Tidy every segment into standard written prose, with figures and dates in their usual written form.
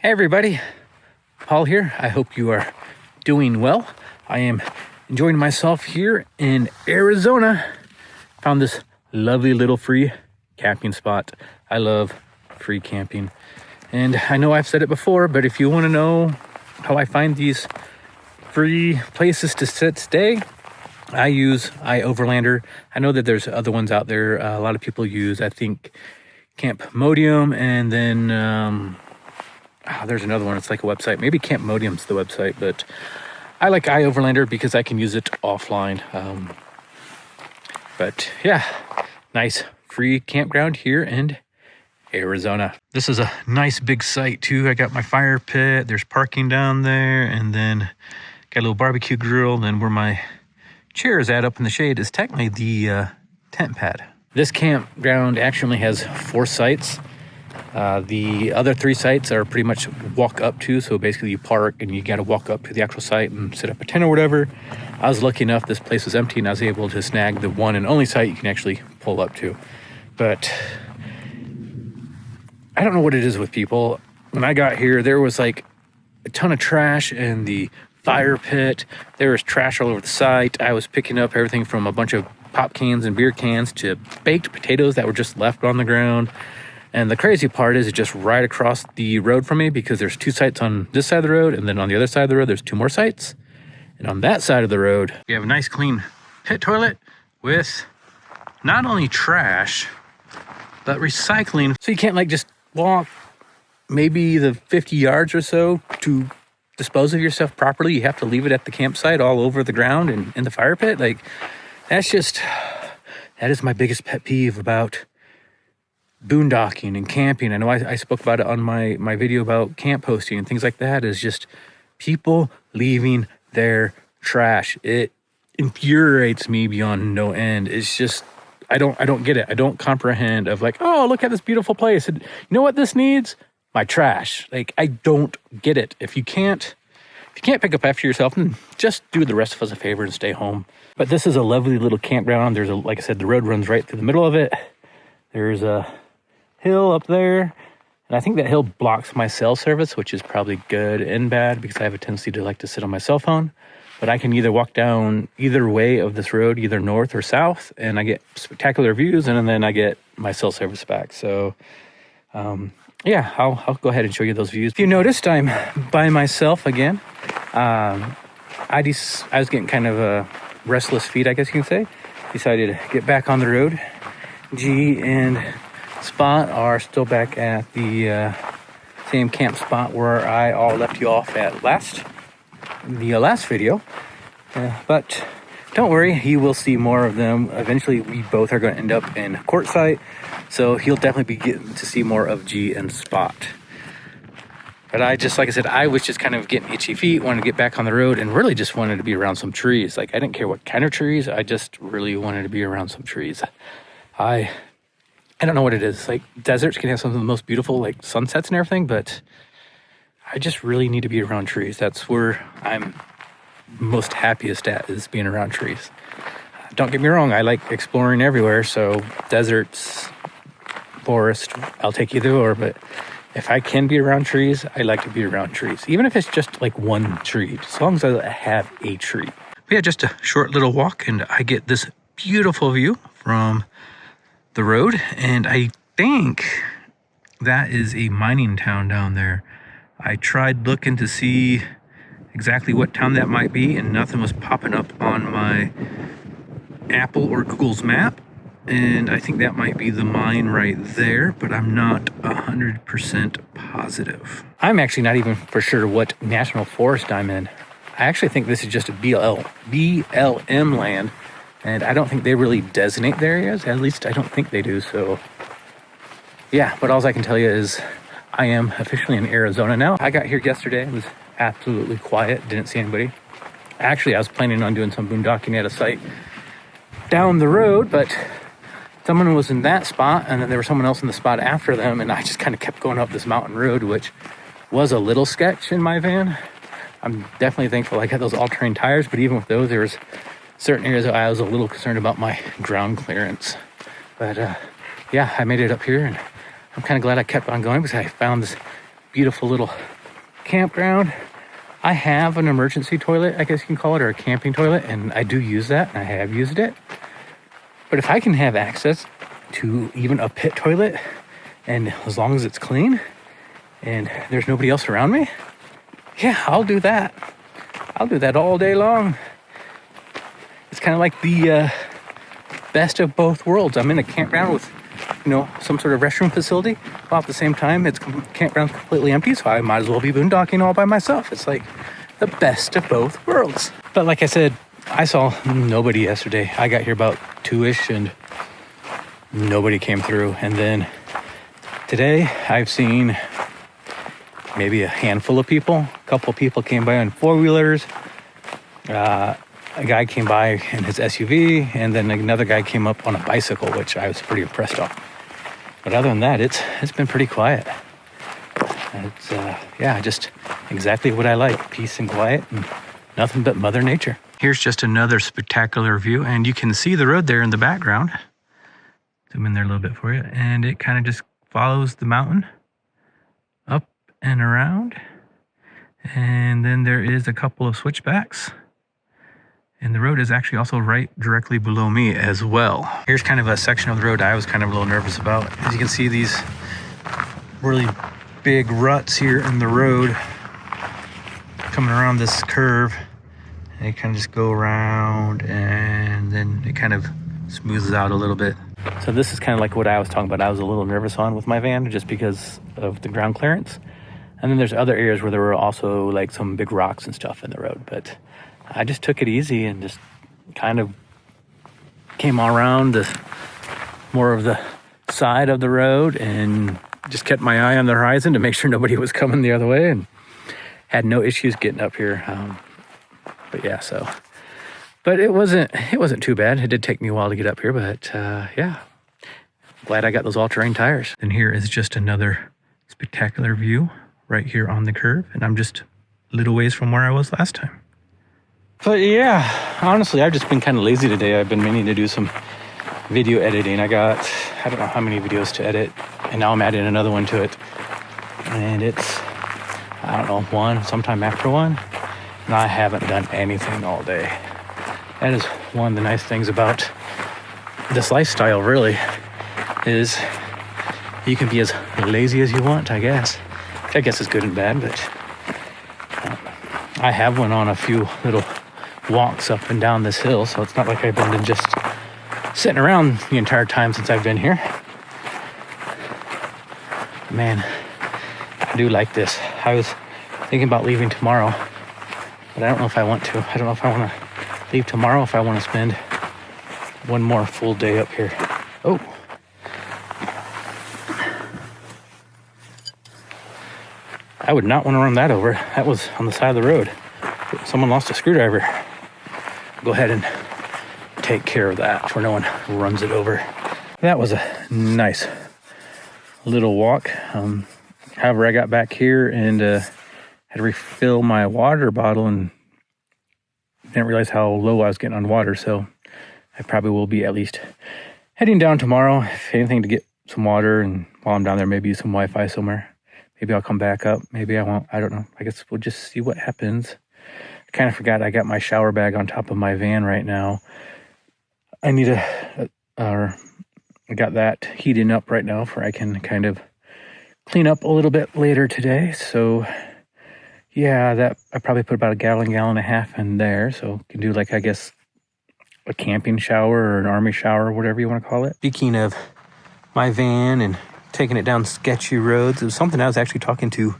Hey everybody, Paul here. I hope you are doing well. I am enjoying myself here in Arizona. Found this lovely little free camping spot. I love free camping. And I know I've said it before, but if you want to know how I find these free places to stay, I use iOverlander. I know that there's other ones out there. A lot of people use, I think, Camp Modium, and then there's another one. It's like a website. Maybe Camp Modium's the website, but I like iOverlander because I can use it offline. But yeah, nice free campground here in Arizona. This is a nice big site too. I got my fire pit. There's parking down there, and then got a little barbecue grill. Then where my chair is at up in the shade is technically the tent pad. This campground actually has 4 sites. The other 3 sites are pretty much walk up to, so basically you park and you got to walk up to the actual site and set up a tent or whatever. I was lucky enough this place was empty and I was able to snag the one and only site you can actually pull up to. But I don't know what it is with people. When I got here, there was like a ton of trash in the fire pit. There was trash all over the site. I was picking up everything from a bunch of pop cans and beer cans to baked potatoes that were just left on the ground. And the crazy part is it's just right across the road from me, because there's 2 sites on this side of the road, and then on the other side of the road, there's 2 more sites. And on that side of the road, we have a nice clean pit toilet with not only trash, but recycling. So you can't like just walk maybe the 50 yards or so to dispose of your stuff properly. You have to leave it at the campsite all over the ground and in the fire pit. Like, that is my biggest pet peeve about boondocking and camping. I know I spoke about it on my video about camp hosting and things like that, is just people leaving their trash. It infuriates me beyond no end. It's just, I don't get it. I don't comprehend of like, oh, look at this beautiful place. And you know what this needs? My trash. Like, I don't get it. If you can't pick up after yourself, then just do the rest of us a favor and stay home. But this is a lovely little campground. There's like I said, the road runs right through the middle of it. There's a hill up there, and I think that hill blocks my cell service, which is probably good and bad because I have a tendency to like to sit on my cell phone. But I can either walk down either way of this road, either north or south, and I get spectacular views, and then I get my cell service back. So yeah, I'll go ahead and show you those views. If you noticed, I'm by myself again. I was getting kind of restless feet, I guess you can say. Decided to get back on the road. G and Spot are still back at the same camp spot where I all left you off at the last video. But don't worry, you will see more of them. Eventually, we both are going to end up in Quartzsite, so he'll definitely be getting to see more of G and Spot. But like I said, I was just kind of getting itchy feet, wanted to get back on the road, and really just wanted to be around some trees. Like, I didn't care what kind of trees, I just really wanted to be around some trees. I don't know what it is. Like, deserts can have some of the most beautiful, like, sunsets and everything, but I just really need to be around trees. That's where I'm most happiest at, is being around trees. Don't get me wrong, I like exploring everywhere, so deserts, forest, I'll take either or, but if I can be around trees, I like to be around trees. Even if it's just like one tree, as long as I have a tree. But yeah, just a short little walk, and I get this beautiful view from the road, and I think that is a mining town down there. I tried looking to see exactly what town that might be, and nothing was popping up on my Apple or Google's map, and I think that might be the mine right there, but I'm not 100% positive. I'm actually not even for sure what national forest I'm in. I actually think this is just a BLM land, and I don't think they really designate the areas. At least I don't think they do. So yeah, but all I can tell you is I am officially in Arizona now. I got here yesterday. It was absolutely quiet. Didn't see anybody. Actually, I was planning on doing some boondocking at a site down the road, but someone was in that spot, and then there was someone else in the spot after them, and I just kind of kept going up this mountain road, which was a little sketch in my van. I'm definitely thankful I got those all-terrain tires, but even with those, there was certain areas that I was a little concerned about my ground clearance. But yeah, I made it up here, and I'm kind of glad I kept on going because I found this beautiful little campground. I have an emergency toilet, I guess you can call it, or a camping toilet, and I do use that, and I have used it. But if I can have access to even a pit toilet, and as long as it's clean and there's nobody else around me, yeah, I'll do that. I'll do that all day long. It's kind of like the best of both worlds. I'm in a campground with, some sort of restroom facility, while at the same time it's campground's completely empty, so I might as well be boondocking all by myself. It's like the best of both worlds. But like I said, I saw nobody yesterday. I got here about 2-ish and nobody came through. And then today I've seen maybe a handful of people. A couple of people came by on 4-wheelers. A guy came by in his SUV, and then another guy came up on a bicycle, which I was pretty impressed of. But other than that, it's been pretty quiet. It's just exactly what I like: peace and quiet, and nothing but Mother Nature. Here's just another spectacular view, and you can see the road there in the background. Zoom in there a little bit for you, and it kind of just follows the mountain up and around, and then there is a couple of switchbacks. And the road is actually also right directly below me as well. Here's kind of a section of the road I was kind of a little nervous about. As you can see, these really big ruts here in the road coming around this curve. And they kind of just go around, and then it kind of smooths out a little bit. So this is kind of like what I was talking about. I was a little nervous on with my van just because of the ground clearance. And then there's other areas where there were also like some big rocks and stuff in the road. But I just took it easy and just kind of came around more of the side of the road and just kept my eye on the horizon to make sure nobody was coming the other way, and had no issues getting up here. But it wasn't too bad. It did take me a while to get up here, but glad I got those all-terrain tires. And here is just another spectacular view right here on the curve, and I'm just a little ways from where I was last time. But yeah, honestly, I've just been kind of lazy today. I've been meaning to do some video editing. I don't know how many videos to edit, and now I'm adding another one to it. And it's, I don't know, one, sometime after one. And I haven't done anything all day. That is one of the nice things about this lifestyle, really, is you can be as lazy as you want, I guess. I guess it's good and bad, but I have went on a few little walks up and down this hill, so it's not like I've been just sitting around the entire time since I've been here. Man, I do like this. I was thinking about leaving tomorrow, but I don't know if I want to. I don't know if I want to leave tomorrow, if I want to spend one more full day up here. Oh. I would not want to run that over. That was on the side of the road. Someone lost a screwdriver. Go ahead and take care of that before no one runs it over. That was a nice little walk. However, I got back here and had to refill my water bottle and didn't realize how low I was getting on water. So I probably will be at least heading down tomorrow, if anything, to get some water. And while I'm down there, maybe some Wi-Fi somewhere. Maybe I'll come back up. Maybe I won't. I don't know. I guess we'll just see what happens. I kind of forgot I got my shower bag on top of my van right now. I need I got that heating up right now for I can kind of clean up a little bit later today. So yeah, that I probably put about a gallon and a half in there. So can do like, I guess, a camping shower or an army shower, whatever you want to call it. Speaking of my van and taking it down sketchy roads, it was something I was actually talking to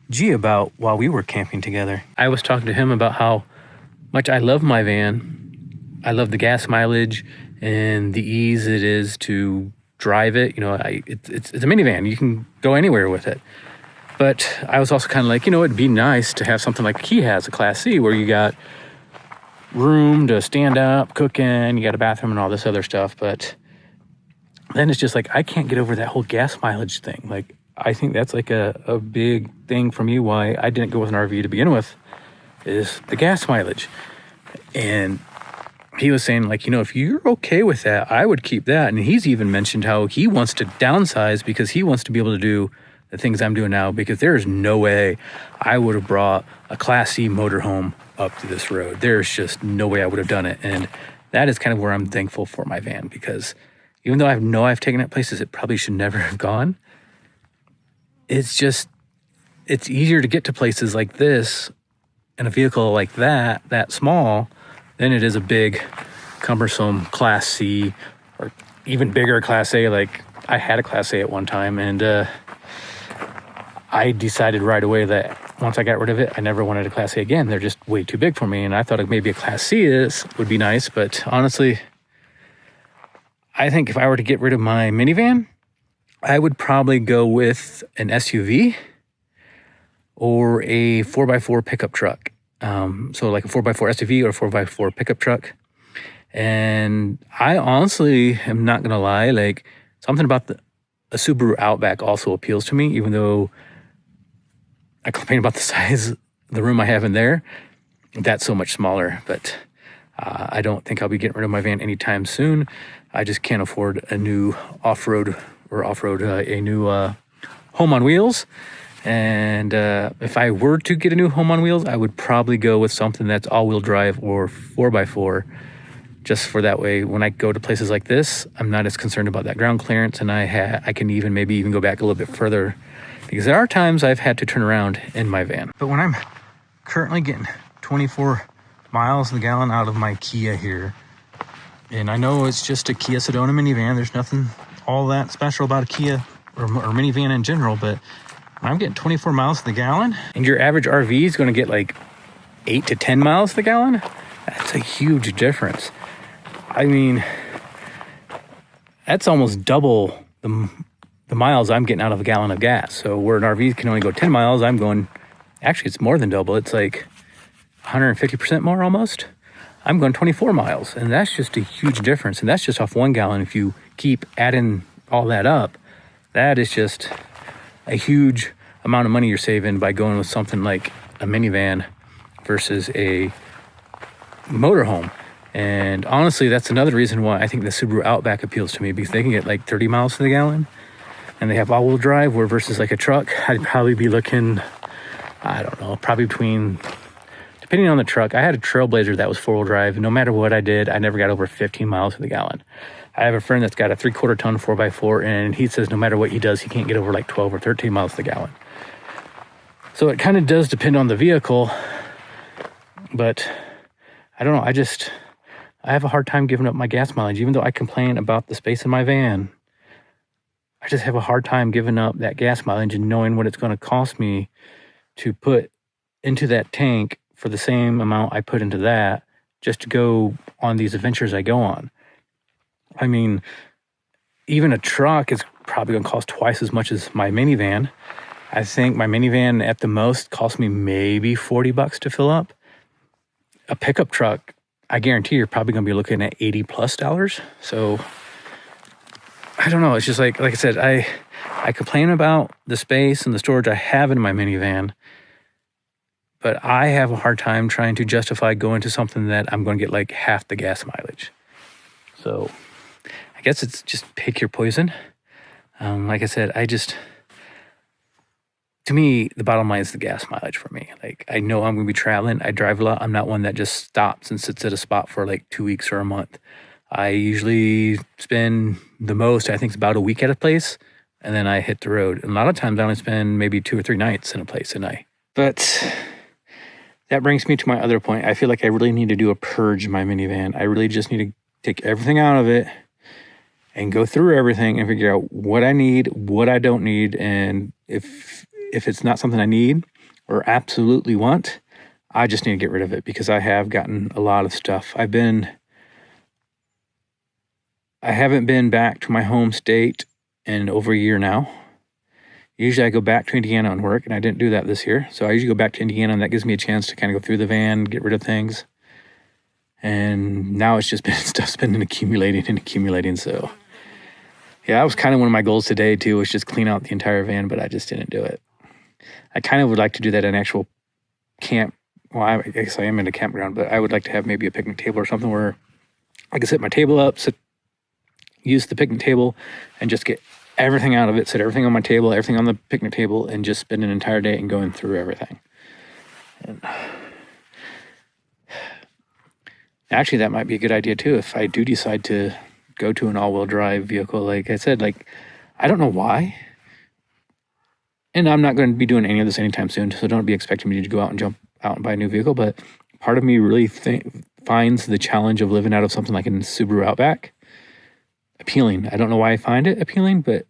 G about while we were camping together. I was talking to him about how much I love my van. I love the gas mileage and the ease it is to drive it. It's a minivan. You can go anywhere with it. But I was also kind of like, it'd be nice to have something like he has, a Class C, where you got room to stand up, cook in, you got a bathroom and all this other stuff. But then it's just like, I can't get over that whole gas mileage thing. Like, I think that's like a big thing for me why I didn't go with an RV to begin with, is the gas mileage. And he was saying, like, if you're okay with that, I would keep that. And he's even mentioned how he wants to downsize because he wants to be able to do the things I'm doing now, because there is no way I would have brought a Class C motorhome up to this road. There's just no way I would have done it. And that is kind of where I'm thankful for my van, because even though I know I've taken it places it probably should never have gone, it's easier to get to places like this in a vehicle like that small, than it is a big, cumbersome Class C, or even bigger Class A. Like, I had a Class A at one time, and I decided right away that once I got rid of it, I never wanted a Class A again. They're just way too big for me, and I thought maybe a Class C would be nice, but honestly, I think if I were to get rid of my minivan, I would probably go with an SUV or a 4x4 pickup truck. So like a 4x4 SUV or a 4x4 pickup truck. And I honestly am not going to lie, like, something about a Subaru Outback also appeals to me, even though I complain about the size of the room I have in there. That's so much smaller, but I don't think I'll be getting rid of my van anytime soon. I just can't afford a new off-road, a new home on wheels. And if I were to get a new home on wheels, I would probably go with something that's all-wheel drive or 4x4, just for that way when I go to places like this, I'm not as concerned about that ground clearance, and I can maybe even go back a little bit further, because there are times I've had to turn around in my van. But when I'm currently getting 24 miles in the gallon out of my Kia here, and I know it's just a Kia Sedona minivan, there's nothing all that special about a Kia or minivan in general, but when I'm getting 24 miles to the gallon, and your average RV is going to get like 8 to 10 miles to the gallon, that's a huge difference. I mean, that's almost double the miles I'm getting out of a gallon of gas. So where an RV can only go 10 miles, actually it's more than double. It's like 150% more almost. I'm going 24 miles, and that's just a huge difference. And that's just off 1 gallon. If you keep adding all that up, that is just a huge amount of money you're saving by going with something like a minivan versus a motorhome. And honestly, that's another reason why I think the Subaru Outback appeals to me, because they can get like 30 miles to the gallon, and they have all-wheel drive, where versus like a truck, I'd probably be looking, I don't know, probably between, depending on the truck. I had a Trailblazer that was 4-wheel drive, and no matter what I did, I never got over 15 miles to the gallon. I have a friend that's got a 3/4 ton 4x4, and he says no matter what he does, he can't get over like 12 or 13 miles to the gallon. So it kind of does depend on the vehicle, but I don't know, I have a hard time giving up my gas mileage. Even though I complain about the space in my van, I just have a hard time giving up that gas mileage and knowing what it's going to cost me to put into that tank for the same amount I put into that, just to go on these adventures I go on. I mean, even a truck is probably going to cost twice as much as my minivan. I think my minivan at the most cost me maybe $40 to fill up. A pickup truck, I guarantee you're probably going to be looking at $80+. So I don't know. It's just like I said, I complain about the space and the storage I have in my minivan, but I have a hard time trying to justify going to something that I'm going to get like half the gas mileage. So I guess it's just pick your poison. Like I said, to me, the bottom line is the gas mileage for me. Like, I know I'm going to be traveling. I drive a lot. I'm not one that just stops and sits at a spot for like 2 weeks or a month. I usually spend the most, I think, it's about a week at a place, and then I hit the road. And a lot of times I only spend maybe 2 or 3 nights in a place a night. But that brings me to my other point. I feel like I really need to do a purge in my minivan. I really just need to take everything out of it and go through everything and figure out what I need, what I don't need, and if it's not something I need or absolutely want, I just need to get rid of it, because I have gotten a lot of stuff. I haven't been back to my home state in over a year now. Usually I go back to Indiana on work, and I didn't do that this year. So I usually go back to Indiana, and that gives me a chance to kind of go through the van, get rid of things. And now it's just been stuff's been accumulating. So yeah, that was kind of one of my goals today too, was just clean out the entire van, but I just didn't do it. I kind of would like to do that in actual camp. Well, I guess I am in a campground, but I would like to have maybe a picnic table or something where I can set my table up, use the picnic table, and just get everything out of it, set everything on my table, everything on the picnic table, and just spend an entire day and going through everything. And actually, that might be a good idea too if I do decide to go to an all-wheel drive vehicle. Like I said, like, I don't know why. And I'm not going to be doing any of this anytime soon, so don't be expecting me to go out and jump out and buy a new vehicle. But part of me really finds the challenge of living out of something like a Subaru Outback appealing. I don't know why I find it appealing, but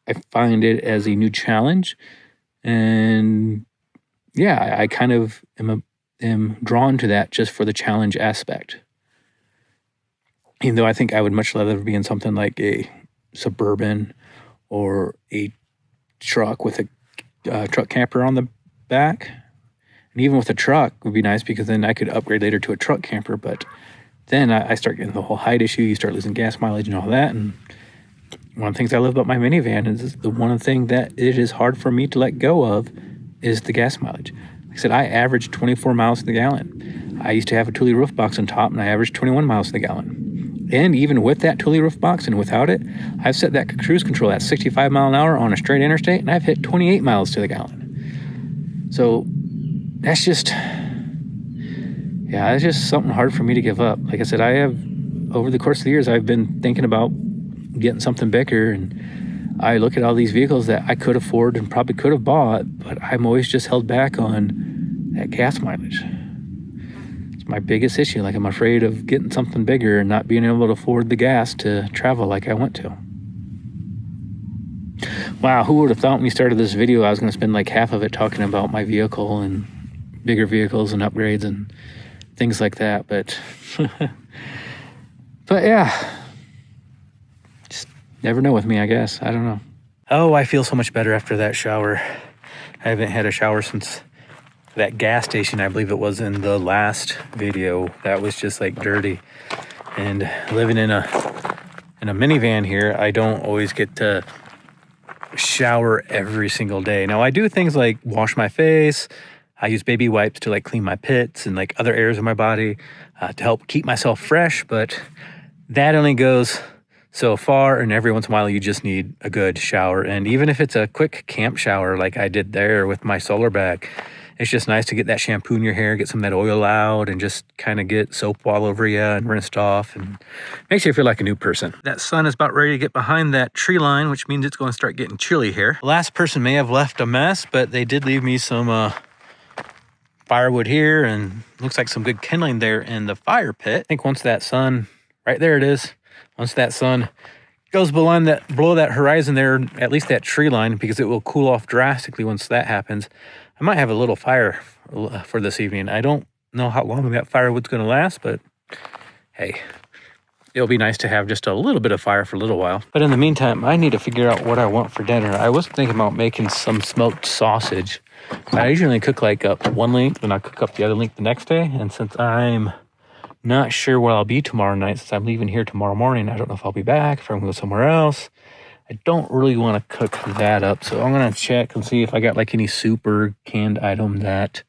I find it as a new challenge. And yeah, I kind of am drawn to that just for the challenge aspect. Even though I think I would much rather be in something like a Suburban or a truck with a truck camper on the back. And even with a truck would be nice because then I could upgrade later to a truck camper. But then I start getting the whole height issue. You start losing gas mileage and all that. And one of the things I love about my minivan is the one thing that it is hard for me to let go of is the gas mileage. Like I said, I average 24 miles to the gallon. I used to have a Thule roof box on top, and I averaged 21 miles to the gallon. And even with that Thule roof box and without it, I've set that cruise control at 65 mile an hour on a straight interstate, and I've hit 28 miles to the gallon. So that's just, it's just something hard for me to give up. Like I said, over the course of the years, I've been thinking about getting something bigger, and I look at all these vehicles that I could afford and probably could have bought, but I'm always just held back on that gas mileage. My biggest issue. Like, I'm afraid of getting something bigger and not being able to afford the gas to travel like I want to. Wow, who would have thought when we started this video I was going to spend like half of it talking about my vehicle and bigger vehicles and upgrades and things like that. But yeah, just never know with me, I guess. I don't know. Oh, I feel so much better after that shower. I haven't had a shower since that gas station. I believe it was in the last video. That was just like dirty. And living in a minivan here, I don't always get to shower every single day. Now I do things like wash my face. I use baby wipes to like clean my pits and like other areas of my body to help keep myself fresh, but that only goes so far, and every once in a while you just need a good shower. And even if it's a quick camp shower like I did there with my solar bag, it's just nice to get that shampoo in your hair, get some of that oil out, and just kind of get soap all over you and rinsed off, and makes you feel like a new person. That sun is about ready to get behind that tree line, which means it's going to start getting chilly here. The last person may have left a mess, but they did leave me some firewood here, and looks like some good kindling there in the fire pit. I think once that sun, right there it is, once that sun goes below that horizon there, at least that tree line, because it will cool off drastically once that happens, I might have a little fire for this evening. I don't know how long that firewood's going to last, but hey, it'll be nice to have just a little bit of fire for a little while. But in the meantime, I need to figure out what I want for dinner. I was thinking about making some smoked sausage. I usually cook like up one length, and I cook up the other length the next day. And since I'm not sure where I'll be tomorrow night, since I'm leaving here tomorrow morning, I don't know if I'll be back, if I'm going to go somewhere else. I don't really want to cook that up, so I'm going to check and see if I got like any soup or canned item that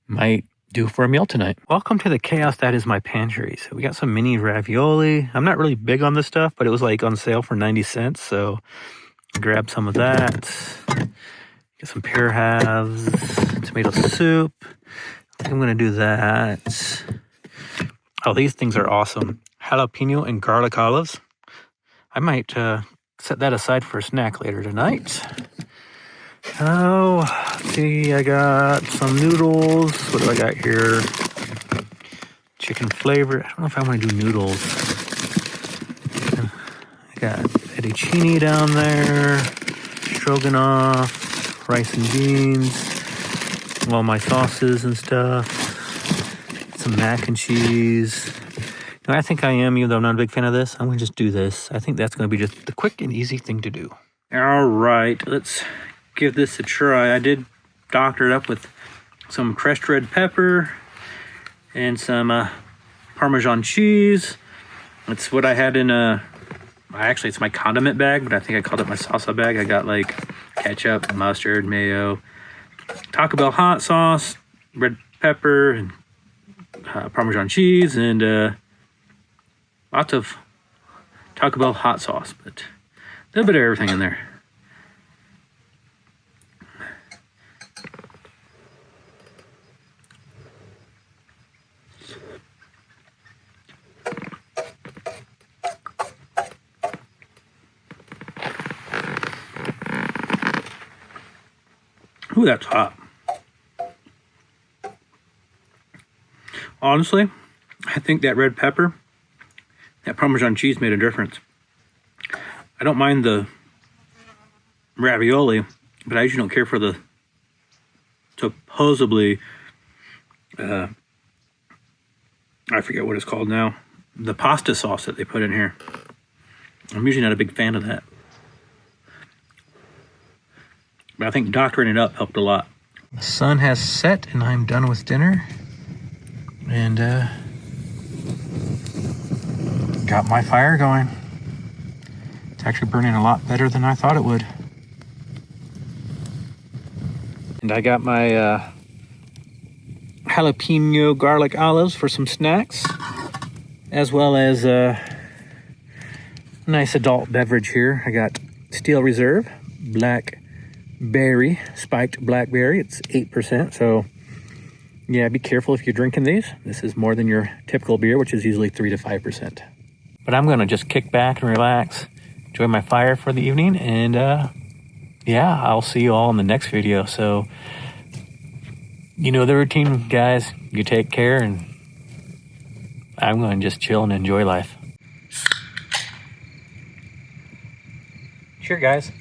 might do for a meal tonight. Welcome to the chaos that is my pantry. So we got some mini ravioli. I'm not really big on this stuff, but it was like on sale for 90 cents, so grab some of that. Get some pear halves, tomato soup. I think I'm going to do that. Oh, these things are awesome. Jalapeno and garlic olives. I might set that aside for a snack later tonight. Oh, let's see, I got some noodles. What do I got here? Chicken flavor. I don't know if I want to do noodles. I got fettuccine down there, stroganoff, rice and beans, all my sauces and stuff, some mac and cheese. I think I am, even though I'm not a big fan of this. I'm going to just do this. I think that's going to be just the quick and easy thing to do. All right, let's give this a try. I did doctor it up with some crushed red pepper and some Parmesan cheese. It's what I had in actually it's my condiment bag, but I think I called it my salsa bag. I got like ketchup, mustard, mayo, Taco Bell hot sauce, red pepper, and Parmesan cheese, and lots of Taco Bell hot sauce, but a little bit of everything in there. Ooh, that's hot. Honestly, I think that red pepper, that Parmesan cheese made a difference. I don't mind the ravioli, but I usually don't care for the supposedly, I forget what it's called now, the pasta sauce that they put in here. I'm usually not a big fan of that. But I think doctoring it up helped a lot. The sun has set and I'm done with dinner. And got my fire going. It's actually burning a lot better than I thought it would. And I got my jalapeno garlic olives for some snacks, as well as a nice adult beverage here. I got Steel Reserve blackberry, spiked blackberry. It's 8%, so yeah, be careful if you're drinking these. This is more than your typical beer, which is usually 3 to 5%. But I'm gonna just kick back and relax, enjoy my fire for the evening, and yeah, I'll see you all in the next video. So, you know the routine, guys. You take care, and I'm going to just chill and enjoy life. Cheers, guys.